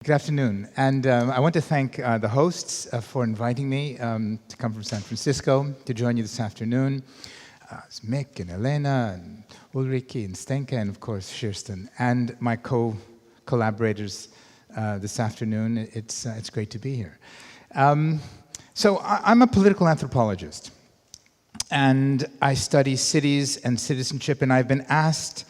Good afternoon, and I want to thank the hosts for inviting me to come from San Francisco to join you this afternoon. It's Mick and Elena and Ulrike and Stenka and of course Kirsten and my collaborators this afternoon. It's great to be here. So I'm a political anthropologist, and I study cities and citizenship, and I've been asked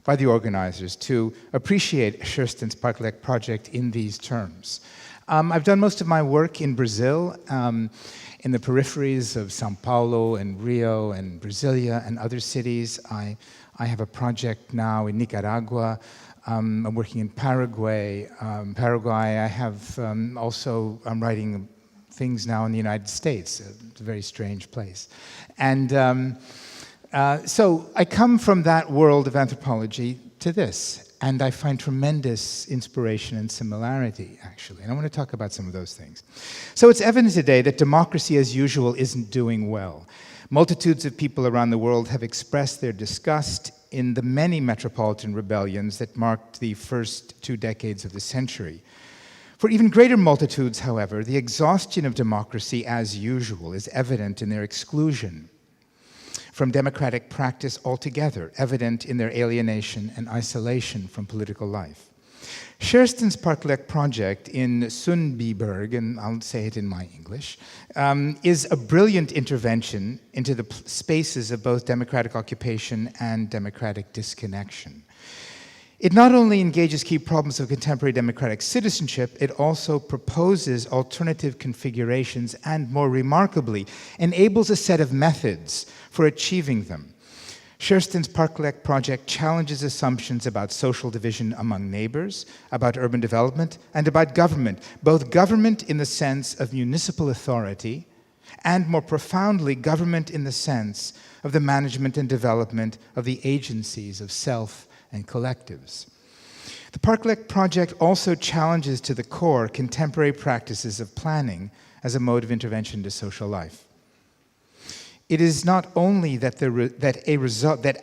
by the organizers to appreciate Kirsten's LEK project in these terms. I've done most of my work in Brazil, in the peripheries of Sao Paulo and Rio and Brasilia and other cities. I have a project now in Nicaragua. I'm working in Paraguay. I have I'm writing things now in the United States. It's a very strange place. And so I come from that world of anthropology to this, and I find tremendous inspiration and similarity, actually. And I want to talk about some of those things. So it's evident today that democracy, as usual, isn't doing well. Multitudes of people around the world have expressed their disgust in the many metropolitan rebellions that marked the first 2 decades of the century. For even greater multitudes, however, the exhaustion of democracy, as usual, is evident in their exclusion from democratic practice altogether, evident in their alienation and isolation from political life. Kirsten's LEK project in Sundbyberg, and I'll say it in my English, is a brilliant intervention into the spaces of both democratic occupation and democratic disconnection. It not only engages key problems of contemporary democratic citizenship, it also proposes alternative configurations and, more remarkably, enables a set of methods for achieving them. Kirsten's LEK project challenges assumptions about social division among neighbors, about urban development, and about government, both government in the sense of municipal authority, and more profoundly, government in the sense of the management and development of the agencies of self and collectives. The LEK project also challenges to the core contemporary practices of planning as a mode of intervention into social life. It is not only that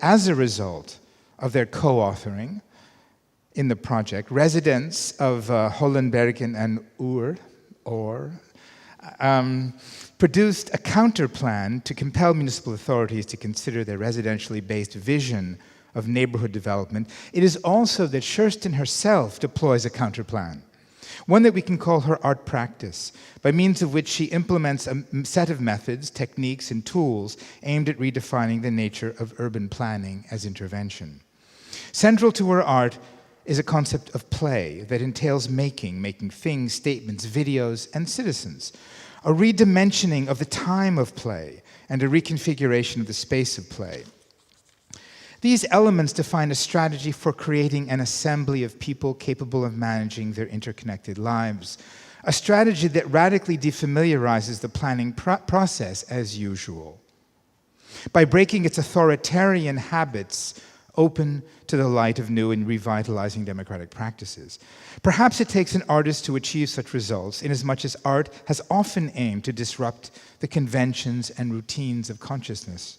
as a result of their co-authoring in the project, residents of Holston and produced a counterplan to compel municipal authorities to consider their residentially based vision of neighborhood development. It is also that Kirsten herself deploys a counterplan, one that we can call her art practice, by means of which she implements a set of methods, techniques, and tools aimed at redefining the nature of urban planning as intervention. Central to her art is a concept of play that entails making things, statements, videos, and citizens, a redimensioning of the time of play, and a reconfiguration of the space of play. These elements define a strategy for creating an assembly of people capable of managing their interconnected lives, a strategy that radically defamiliarizes the planning process as usual, by breaking its authoritarian habits open to the light of new and revitalizing democratic practices. Perhaps it takes an artist to achieve such results, inasmuch as art has often aimed to disrupt the conventions and routines of consciousness.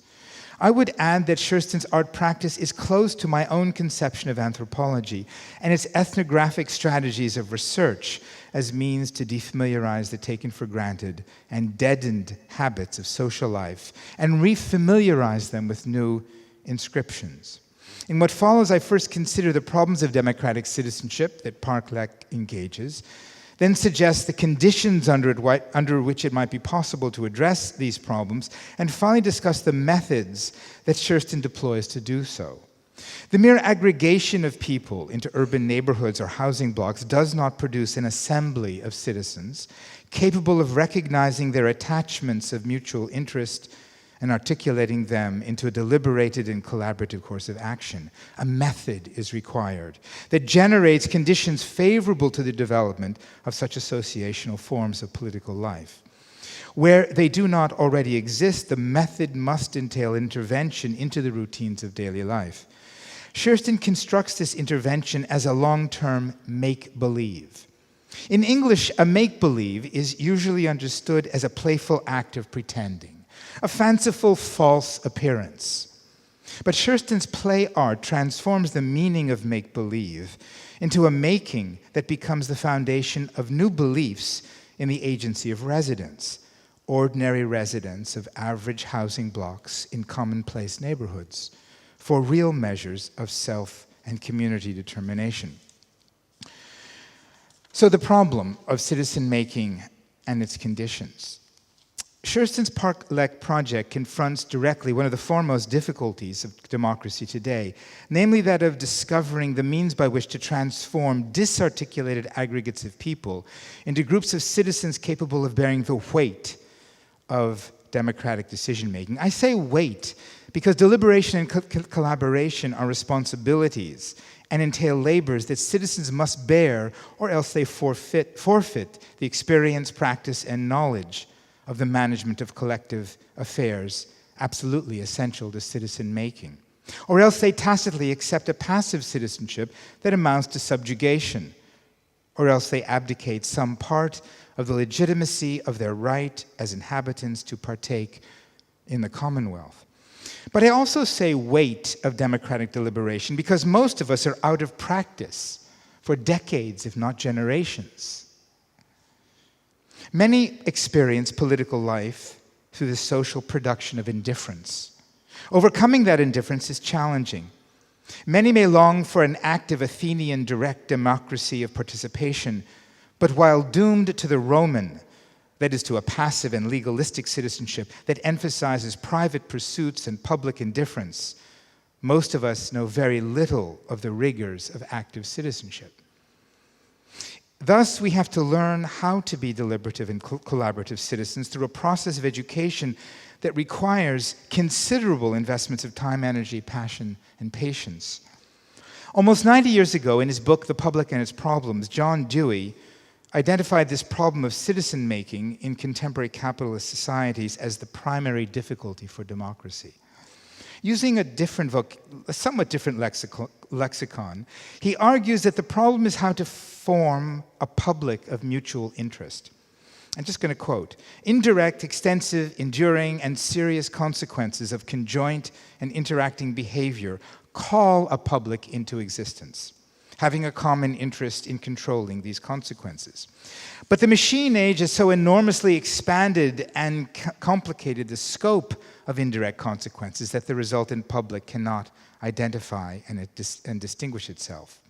I would add that Kirsten's art practice is close to my own conception of anthropology and its ethnographic strategies of research as means to defamiliarize the taken for granted and deadened habits of social life and refamiliarize them with new inscriptions. In what follows, I first consider the problems of democratic citizenship that LEK engages, then suggest the conditions under which it might be possible to address these problems, and finally discuss the methods that Kirsten deploys to do so. The mere aggregation of people into urban neighborhoods or housing blocks does not produce an assembly of citizens capable of recognizing their attachments of mutual interest and articulating them into a deliberated and collaborative course of action. A method is required that generates conditions favorable to the development of such associational forms of political life. Where they do not already exist, the method must entail intervention into the routines of daily life. Kirsten constructs this intervention as a long-term make-believe. In English, a make-believe is usually understood as a playful act of pretending, a fanciful false appearance. But Schurston's play art transforms the meaning of make-believe into a making that becomes the foundation of new beliefs in the agency of residents, ordinary residents of average housing blocks in commonplace neighborhoods, for real measures of self and community determination. So the problem of citizen-making and its conditions. Schurston's LEK project confronts directly one of the foremost difficulties of democracy today, namely that of discovering the means by which to transform disarticulated aggregates of people into groups of citizens capable of bearing the weight of democratic decision-making. I say weight because deliberation and collaboration are responsibilities and entail labors that citizens must bear, or else they forfeit the experience, practice, and knowledge of the management of collective affairs, absolutely essential to citizen-making. Or else they tacitly accept a passive citizenship that amounts to subjugation. Or else they abdicate some part of the legitimacy of their right as inhabitants to partake in the Commonwealth. But I also say weight of democratic deliberation because most of us are out of practice for decades, if not generations. Many experience political life through the social production of indifference. Overcoming that indifference is challenging. Many may long for an active Athenian direct democracy of participation, but while doomed to the Roman, that is, to a passive and legalistic citizenship that emphasizes private pursuits and public indifference, most of us know very little of the rigors of active citizenship. Thus, we have to learn how to be deliberative and collaborative citizens through a process of education that requires considerable investments of time, energy, passion, and patience. Almost 90 years ago, in his book, The Public and Its Problems, John Dewey identified this problem of citizen-making in contemporary capitalist societies as the primary difficulty for democracy. Using a somewhat different lexicon, he argues that the problem is how to form a public of mutual interest. I'm just going to quote, "Indirect, extensive, enduring, and serious consequences of conjoint and interacting behavior call a public into existence, having a common interest in controlling these consequences. But the machine age has so enormously expanded and complicated the scope of indirect consequences that the resultant public cannot identify and distinguish itself.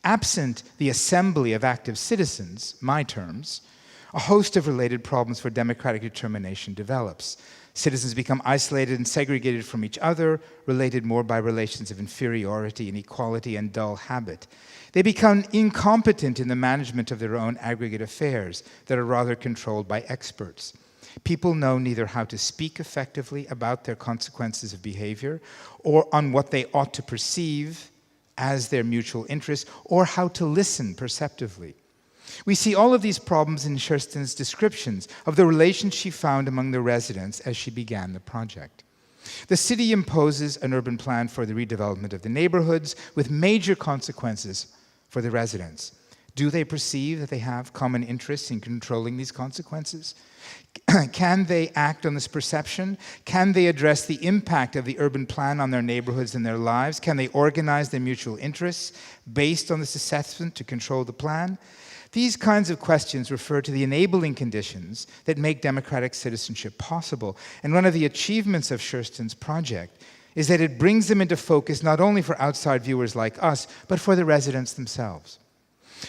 Absent the assembly of active citizens, my terms, a host of related problems for democratic determination develops. Citizens become isolated and segregated from each other, related more by relations of inferiority, inequality, and dull habit. They become incompetent in the management of their own aggregate affairs that are rather controlled by experts. People know neither how to speak effectively about their consequences of behavior or on what they ought to perceive as their mutual interests or how to listen perceptively. We see all of these problems in Schurston's descriptions of the relations she found among the residents as she began the project. The city imposes an urban plan for the redevelopment of the neighborhoods with major consequences for the residents. Do they perceive that they have common interests in controlling these consequences? Can they act on this perception? Can they address the impact of the urban plan on their neighborhoods and their lives? Can they organize their mutual interests based on this assessment to control the plan? These kinds of questions refer to the enabling conditions that make democratic citizenship possible. And one of the achievements of Schurston's project is that it brings them into focus not only for outside viewers like us, but for the residents themselves.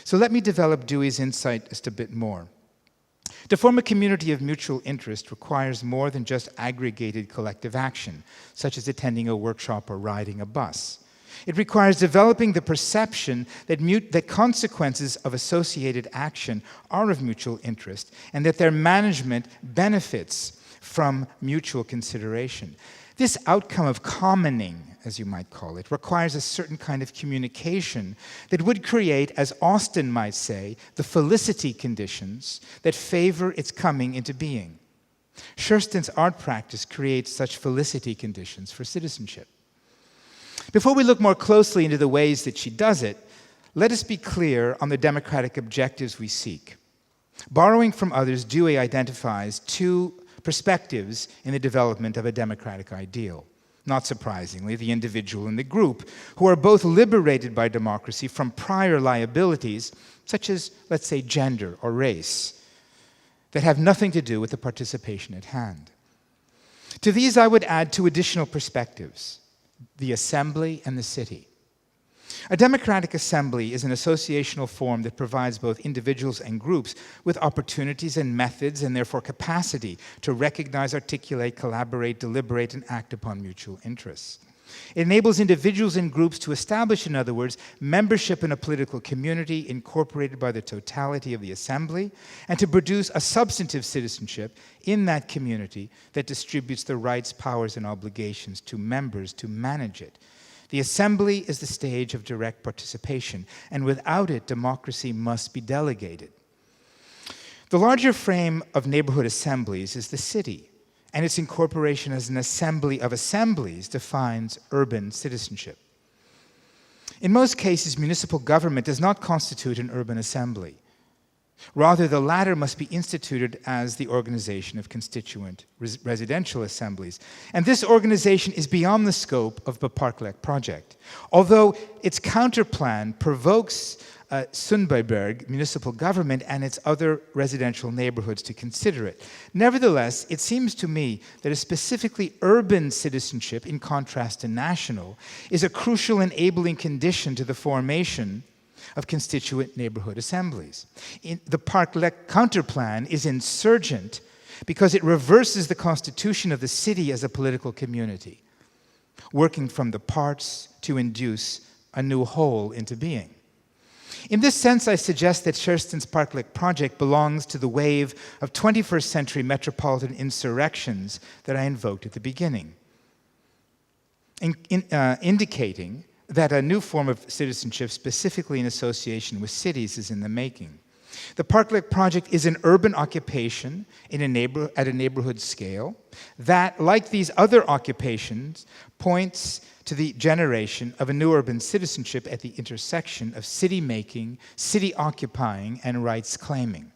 So let me develop Dewey's insight just a bit more. To form a community of mutual interest requires more than just aggregated collective action, such as attending a workshop or riding a bus. It requires developing the perception that consequences of associated action are of mutual interest and that their management benefits from mutual consideration. This outcome of commoning, as you might call it, requires a certain kind of communication that would create, as Austin might say, the felicity conditions that favor its coming into being. Schurston's art practice creates such felicity conditions for citizenship. Before we look more closely into the ways that she does it, let us be clear on the democratic objectives we seek. Borrowing from others, Dewey identifies two perspectives in the development of a democratic ideal. Not surprisingly, the individual and the group, who are both liberated by democracy from prior liabilities, such as, let's say, gender or race, that have nothing to do with the participation at hand. To these, I would add two additional perspectives: the assembly and the city. A democratic assembly is an associational form that provides both individuals and groups with opportunities and methods, and therefore capacity, to recognize, articulate, collaborate, deliberate, and act upon mutual interests. It enables individuals and groups to establish, in other words, membership in a political community incorporated by the totality of the assembly, and to produce a substantive citizenship in that community that distributes the rights, powers, and obligations to members to manage it. The assembly is the stage of direct participation, and without it, democracy must be delegated. The larger frame of neighborhood assemblies is the city, and its incorporation as an assembly of assemblies defines urban citizenship. In most cases, municipal government does not constitute an urban assembly. Rather, the latter must be instituted as the organization of constituent residential assemblies. And this organization is beyond the scope of the LEK project. Although its counterplan provokes Sundbyberg municipal government and its other residential neighborhoods to consider it. Nevertheless, it seems to me that a specifically urban citizenship, in contrast to national, is a crucial enabling condition to the formation of constituent neighborhood assemblies. The LEK counterplan is insurgent because it reverses the constitution of the city as a political community, working from the parts to induce a new whole into being. In this sense, I suggest that Holston's LEK project belongs to the wave of 21st century metropolitan insurrections that I invoked at the beginning, indicating that a new form of citizenship, specifically in association with cities, is in the making. The LEK project is an urban occupation at a neighborhood scale that, like these other occupations, points to the generation of a new urban citizenship at the intersection of city-making, city-occupying, and rights-claiming.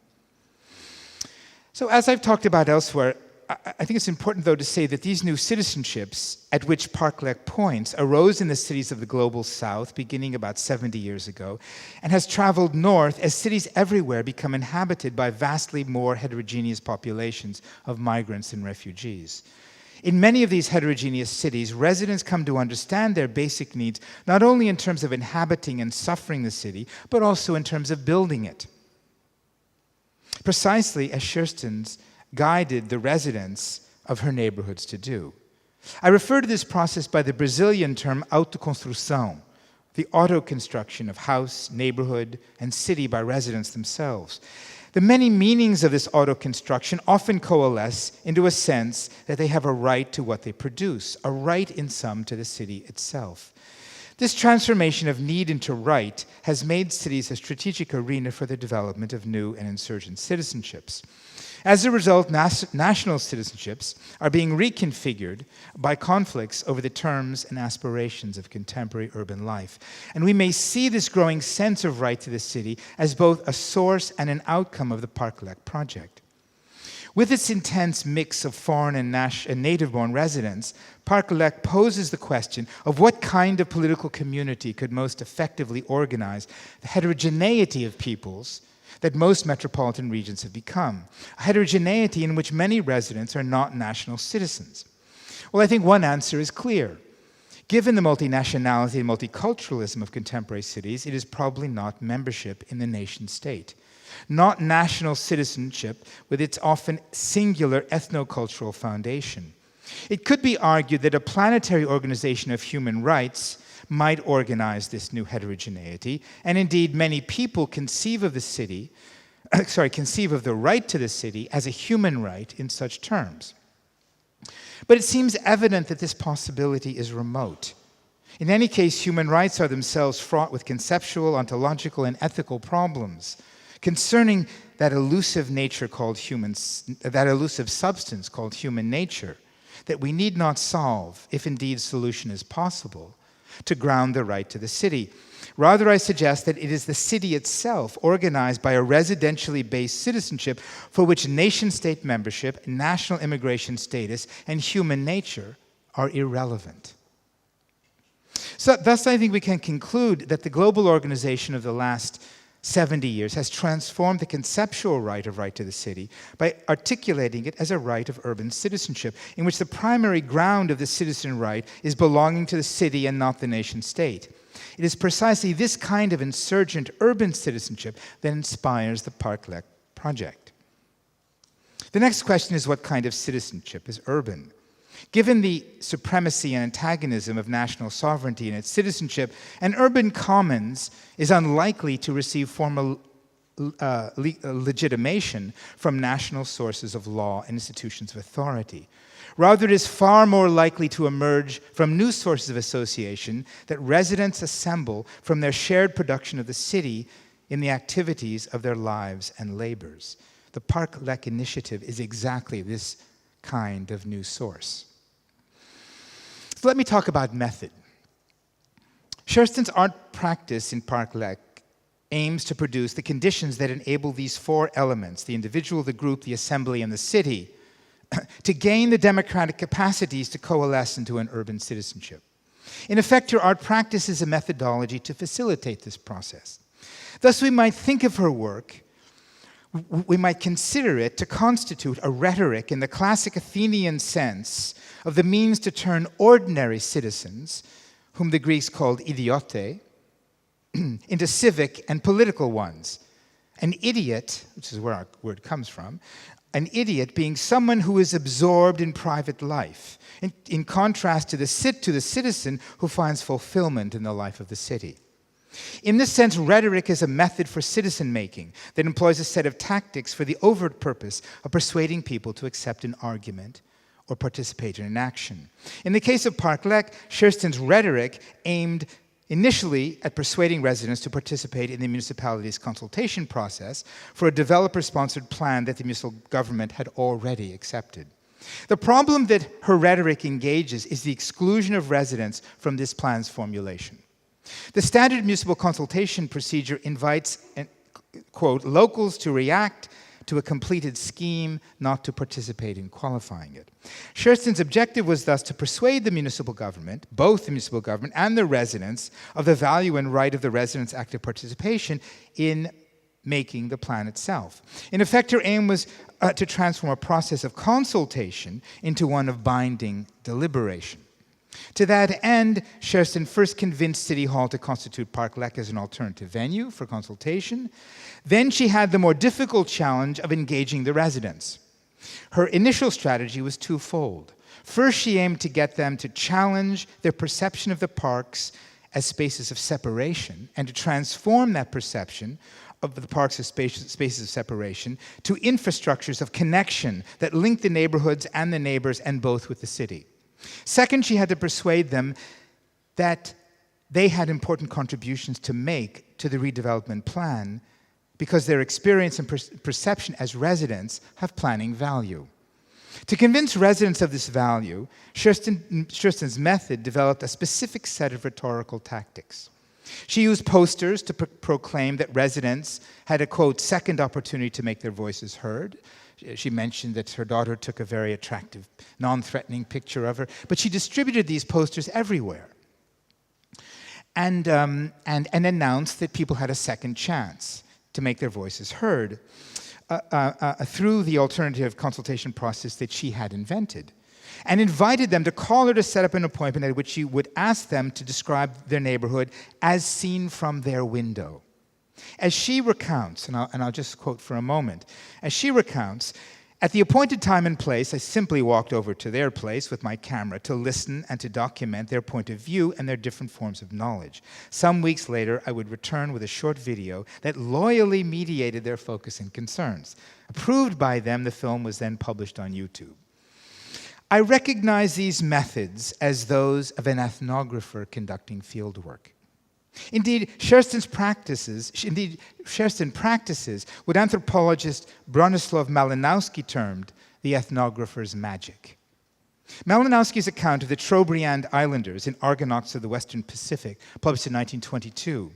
So as I've talked about elsewhere, I think it's important, though, to say that these new citizenships at which LEK points arose in the cities of the global south beginning about 70 years ago and has traveled north as cities everywhere become inhabited by vastly more heterogeneous populations of migrants and refugees. In many of these heterogeneous cities, residents come to understand their basic needs not only in terms of inhabiting and suffering the city, but also in terms of building it. Precisely as Holston's guided the residents of her neighborhoods to do. I refer to this process by the Brazilian term autoconstrução, the auto-construction of house, neighborhood, and city by residents themselves. The many meanings of this auto-construction often coalesce into a sense that they have a right to what they produce, a right in sum to the city itself. This transformation of need into right has made cities a strategic arena for the development of new and insurgent citizenships. As a result, national citizenships are being reconfigured by conflicts over the terms and aspirations of contemporary urban life. And we may see this growing sense of right to the city as both a source and an outcome of the LEK project. With its intense mix of foreign and native-born residents, LEK poses the question of what kind of political community could most effectively organize the heterogeneity of peoples that most metropolitan regions have become, a heterogeneity in which many residents are not national citizens. Well, I think one answer is clear. Given the multinationality and multiculturalism of contemporary cities, it is probably not membership in the nation state, not national citizenship with its often singular ethnocultural foundation. It could be argued that a planetary organization of human rights might organize this new heterogeneity, and indeed many people conceive of the right to the city as a human right in such terms. But it seems evident that this possibility is remote. In any case, human rights are themselves fraught with conceptual, ontological, and ethical problems concerning that elusive substance called human nature that we need not solve, if indeed solution is possible, to ground the right to the city. Rather, I suggest that it is the city itself, organized by a residentially based citizenship for which nation-state membership, national immigration status, and human nature are irrelevant. So thus, I think we can conclude that the global organization of the last 70 years has transformed the conceptual right to the city by articulating it as a right of urban citizenship, in which the primary ground of the citizen right is belonging to the city and not the nation state. It is precisely this kind of insurgent urban citizenship that inspires the LEK project. The next question is, what kind of citizenship is urban? Given the supremacy and antagonism of national sovereignty and its citizenship, an urban commons is unlikely to receive formal legitimation from national sources of law and institutions of authority. Rather, it is far more likely to emerge from new sources of association that residents assemble from their shared production of the city in the activities of their lives and labors. The LEK initiative is exactly this kind of new source. So let me talk about method. Sherston's art practice in LEK aims to produce the conditions that enable these four elements, the individual, the group, the assembly, and the city, to gain the democratic capacities to coalesce into an urban citizenship. In effect, her art practice is a methodology to facilitate this process. Thus, we might think of her work, we might consider it to constitute a rhetoric in the classic Athenian sense of the means to turn ordinary citizens, whom the Greeks called idiote, into civic and political ones. An idiot, which is where our word comes from, an idiot being someone who is absorbed in private life, in contrast to the citizen who finds fulfillment in the life of the city. In this sense, rhetoric is a method for citizen-making that employs a set of tactics for the overt purpose of persuading people to accept an argument or participate in an action. In the case of LEK, Sherston's rhetoric aimed initially at persuading residents to participate in the municipality's consultation process for a developer-sponsored plan that the municipal government had already accepted. The problem that her rhetoric engages is the exclusion of residents from this plan's formulation. The standard municipal consultation procedure invites, quote, locals to react to a completed scheme, not to participate in qualifying it. Sherston's objective was thus to persuade the municipal government, both the municipal government and the residents, of the value and right of the residents' active participation in making the plan itself. In effect, her aim was to transform a process of consultation into one of binding deliberation. To that end, Sherston first convinced City Hall to constitute LEK as an alternative venue for consultation. Then she had the more difficult challenge of engaging the residents. Her initial strategy was twofold. First, she aimed to get them to challenge their perception of the parks as spaces of separation and to transform that perception of the parks as spaces of separation to infrastructures of connection that link the neighborhoods and the neighbors, and both with the city. Second, she had to persuade them that they had important contributions to make to the redevelopment plan because their experience and perception as residents have planning value. To convince residents of this value, Sherston's method developed a specific set of rhetorical tactics. She used posters to proclaim that residents had a, quote, second opportunity to make their voices heard. She mentioned that her daughter took a very attractive, non-threatening picture of her, but she distributed these posters everywhere and announced that people had a second chance to make their voices heard through the alternative consultation process that she had invented, and invited them to call her to set up an appointment at which she would ask them to describe their neighborhood as seen from their window. As she recounts, and I'll just quote for a moment, as she recounts, at the appointed time and place, I simply walked over to their place with my camera to listen and to document their point of view and their different forms of knowledge. Some weeks later, I would return with a short video that loyally mediated their focus and concerns. Approved by them, the film was then published on YouTube. I recognize these methods as those of an ethnographer conducting field work. Indeed, Sherston practices what anthropologist Bronislaw Malinowski termed the ethnographer's magic. Malinowski's account of the Trobriand Islanders in Argonauts of the Western Pacific, published in 1922,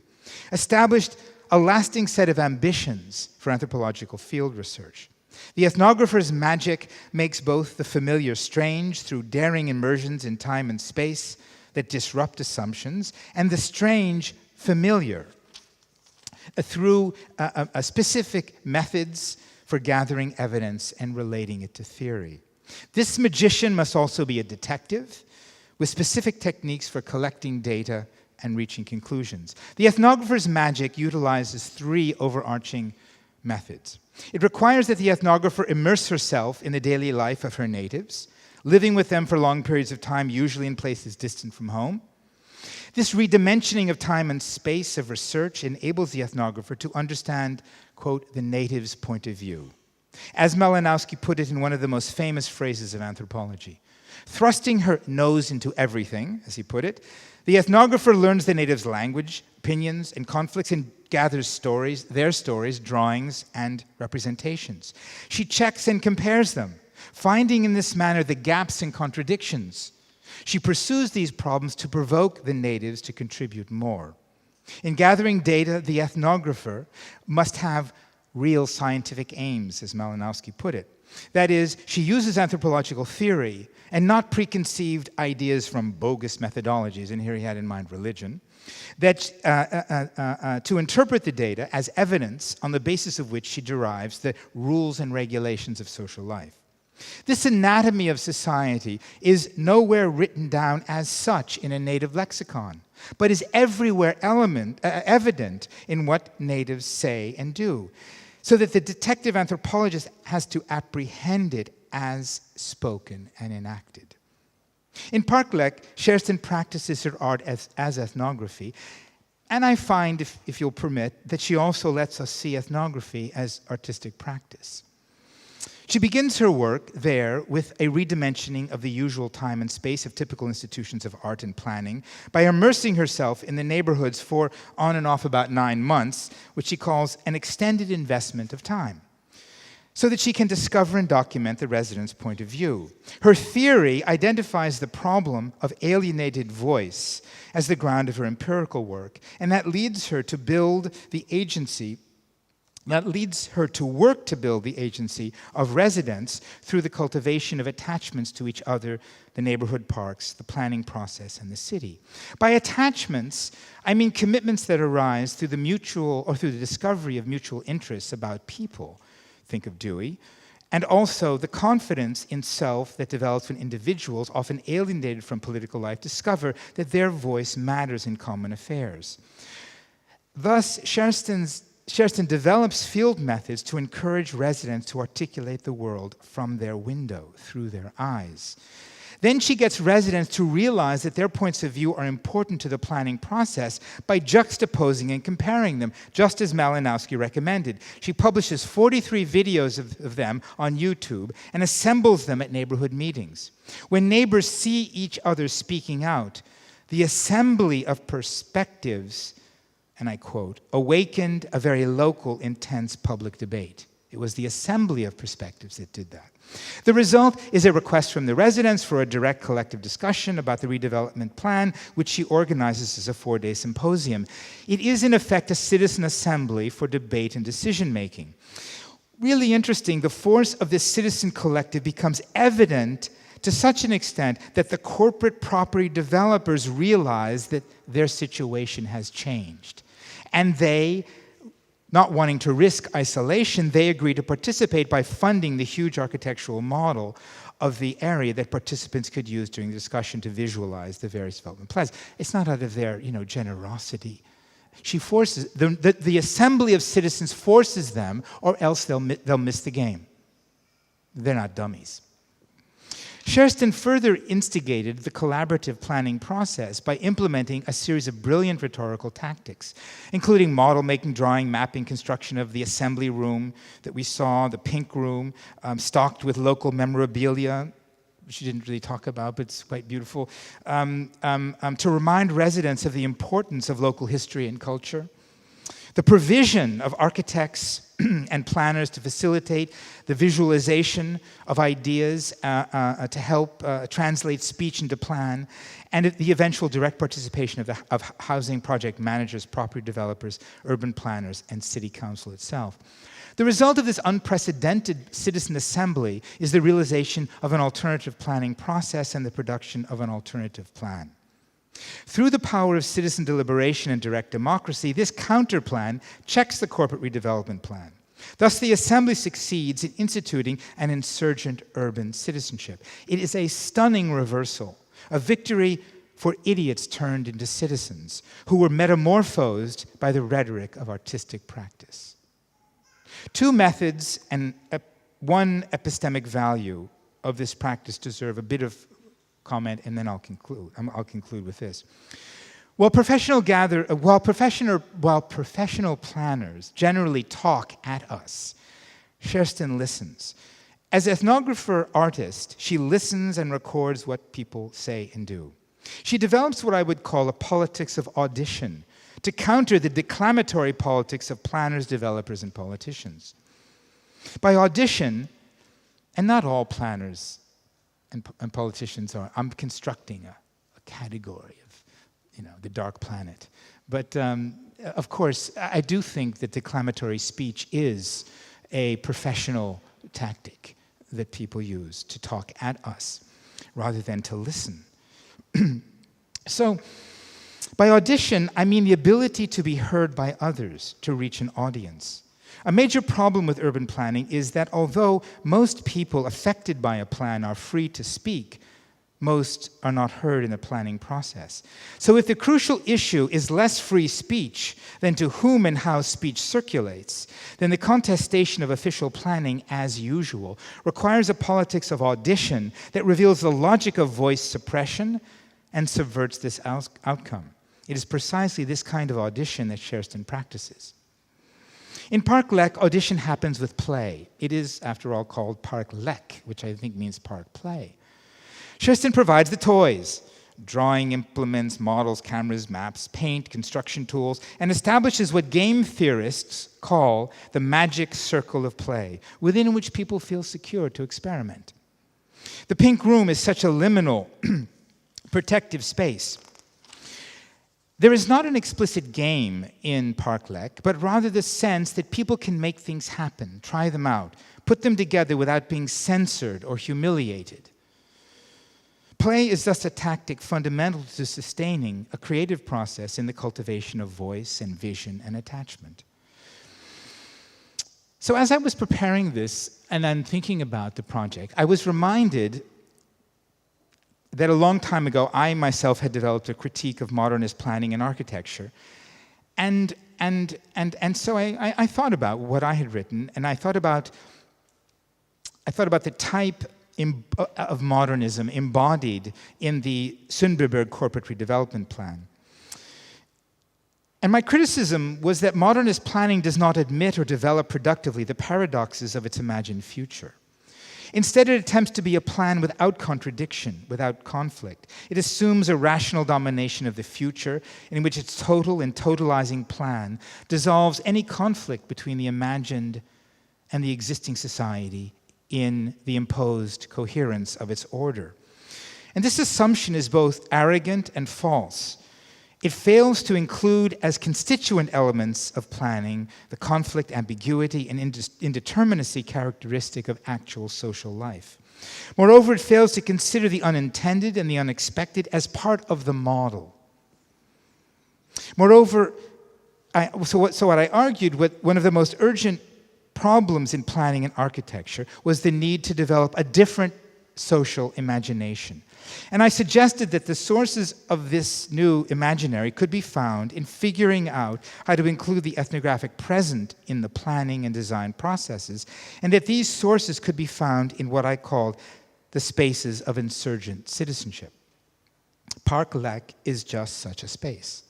established a lasting set of ambitions for anthropological field research. The ethnographer's magic makes both the familiar strange through daring immersions in time and space that disrupt assumptions, and the strange familiar through specific methods for gathering evidence and relating it to theory. This magician must also be a detective with specific techniques for collecting data and reaching conclusions. The ethnographer's magic utilizes three overarching methods. It requires that the ethnographer immerse herself in the daily life of her natives, living with them for long periods of time, usually in places distant from home. This redimensioning of time and space of research enables the ethnographer to understand, quote, the native's point of view. As Malinowski put it in one of the most famous phrases of anthropology, thrusting her nose into everything, as he put it, the ethnographer learns the native's language, opinions, and conflicts and gathers stories, their stories, drawings, and representations. She checks and compares them, finding in this manner the gaps and contradictions. She pursues these problems to provoke the natives to contribute more. In gathering data, the ethnographer must have real scientific aims, as Malinowski put it. That is, she uses anthropological theory and not preconceived ideas from bogus methodologies, and here he had in mind religion, to interpret the data as evidence on the basis of which she derives the rules and regulations of social life. This anatomy of society is nowhere written down as such in a native lexicon, but is everywhere evident in what natives say and do, so that the detective anthropologist has to apprehend it as spoken and enacted. In Park LEK, Sherston practices her art as ethnography, and I find, if you'll permit, that she also lets us see ethnography as artistic practice. She begins her work there with a redimensioning of the usual time and space of typical institutions of art and planning by immersing herself in the neighborhoods for on and off about 9 months, which she calls an extended investment of time, so that she can discover and document the residents' point of view. Her theory identifies the problem of alienated voice as the ground of her empirical work, and that leads her to build the agency work to build the agency of residents through the cultivation of attachments to each other, the neighborhood parks, the planning process, and the city. By attachments, I mean commitments that arise through the discovery of mutual interests about people. Think of Dewey. And also the confidence in self that develops when individuals, often alienated from political life, discover that their voice matters in common affairs. Thus, Sherston develops field methods to encourage residents to articulate the world from their window, through their eyes. Then she gets residents to realize that their points of view are important to the planning process by juxtaposing and comparing them, just as Malinowski recommended. She publishes 43 videos of them on YouTube and assembles them at neighborhood meetings. When neighbors see each other speaking out, the assembly of perspectives, and I quote, awakened a very local, intense public debate. It was the assembly of perspectives that did that. The result is a request from the residents for a direct collective discussion about the redevelopment plan, which she organizes as a 4-day symposium. It is, in effect, a citizen assembly for debate and decision-making. Really interesting, the force of this citizen collective becomes evident to such an extent that the corporate property developers realize that their situation has changed. And they, not wanting to risk isolation, they agree to participate by funding the huge architectural model of the area that participants could use during the discussion to visualize the various development plans. It's not out of their, generosity. She forces, the assembly of citizens forces them, or else they'll miss the game. They're not dummies. Sherston further instigated the collaborative planning process by implementing a series of brilliant rhetorical tactics, including model-making, drawing, mapping, construction of the assembly room that we saw, the pink room, stocked with local memorabilia, which she didn't really talk about, but it's quite beautiful, to remind residents of the importance of local history and culture. The provision of architects and planners to facilitate the visualization of ideas to help translate speech into plan, and the eventual direct participation of housing project managers, property developers, urban planners, and city council itself. The result of this unprecedented citizen assembly is the realization of an alternative planning process and the production of an alternative plan. Through the power of citizen deliberation and direct democracy, this counterplan checks the corporate redevelopment plan. Thus, the Assembly succeeds in instituting an insurgent urban citizenship. It is a stunning reversal, a victory for idiots turned into citizens who were metamorphosed by the rhetoric of artistic practice. Two methods and one epistemic value of this practice deserve a bit of comment, and then I'll conclude. I'll conclude with this. While professional planners generally talk at us, Sherston listens. As ethnographer artist, she listens and records what people say and do. She develops what I would call a politics of audition to counter the declamatory politics of planners, developers, and politicians. By audition, and not all planners and politicians are, I'm constructing a category of, the dark planet. But of course, I do think that declamatory speech is a professional tactic that people use to talk at us rather than to listen. So, by audition, I mean the ability to be heard by others, to reach an audience. A major problem with urban planning is that although most people affected by a plan are free to speak, most are not heard in the planning process. So if the crucial issue is less free speech than to whom and how speech circulates, then the contestation of official planning, as usual, requires a politics of audition that reveals the logic of voice suppression and subverts this outcome. It is precisely this kind of audition that Sherston practices. In Park LEK, audition happens with play. It is, after all, called Park LEK, which I think means park play. Sherston provides the toys, drawing implements, models, cameras, maps, paint, construction tools, and establishes what game theorists call the magic circle of play, within which people feel secure to experiment. The pink room is such a liminal, protective space. There is not an explicit game in Park LEK, but rather the sense that people can make things happen, try them out, put them together without being censored or humiliated. Play is thus a tactic fundamental to sustaining a creative process in the cultivation of voice and vision and attachment. So as I was preparing this and I'm thinking about the project, I was reminded that a long time ago, I myself had developed a critique of modernist planning and architecture. And so I thought about what I had written, and I thought about the type of modernism embodied in the Sundbyberg corporate redevelopment plan. And my criticism was that modernist planning does not admit or develop productively the paradoxes of its imagined future. Instead, it attempts to be a plan without contradiction, without conflict. It assumes a rational domination of the future in which its total and totalizing plan dissolves any conflict between the imagined and the existing society in the imposed coherence of its order. And this assumption is both arrogant and false. It fails to include as constituent elements of planning the conflict, ambiguity, and indeterminacy characteristic of actual social life. Moreover, it fails to consider the unintended and the unexpected as part of the model. Moreover, what I argued, one of the most urgent problems in planning and architecture was the need to develop a different social imagination. And I suggested that the sources of this new imaginary could be found in figuring out how to include the ethnographic present in the planning and design processes, and that these sources could be found in what I called the spaces of insurgent citizenship. Park LEK is just such a space.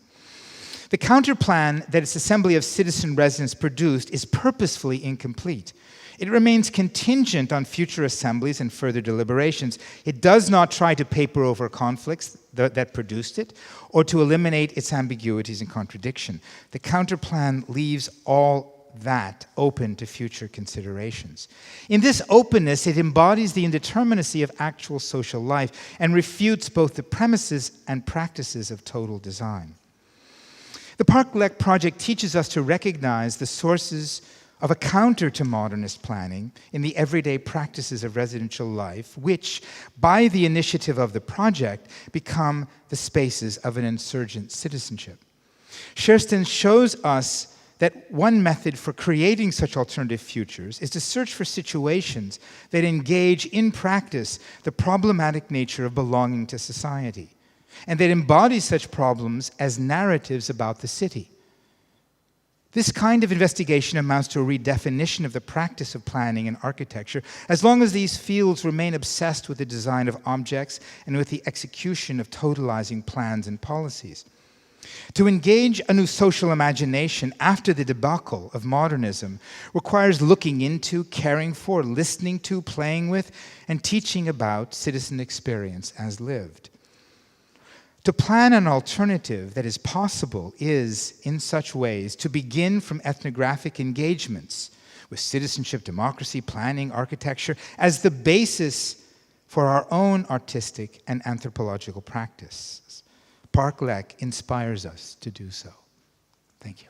The counterplan that its assembly of citizen residents produced is purposefully incomplete. It remains contingent on future assemblies and further deliberations. It does not try to paper over conflicts that produced it or to eliminate its ambiguities and contradiction. The counterplan leaves all that open to future considerations. In this openness, it embodies the indeterminacy of actual social life and refutes both the premises and practices of total design. The Park LEK project teaches us to recognize the sources of a counter to modernist planning in the everyday practices of residential life, which, by the initiative of the project, become the spaces of an insurgent citizenship. Sherston shows us that one method for creating such alternative futures is to search for situations that engage in practice the problematic nature of belonging to society, and that embody such problems as narratives about the city. This kind of investigation amounts to a redefinition of the practice of planning and architecture, as long as these fields remain obsessed with the design of objects and with the execution of totalizing plans and policies. To engage a new social imagination after the debacle of modernism requires looking into, caring for, listening to, playing with, and teaching about citizen experience as lived. To plan an alternative that is possible is, in such ways, to begin from ethnographic engagements with citizenship, democracy, planning, architecture, as the basis for our own artistic and anthropological practice. Park LEK inspires us to do so. Thank you.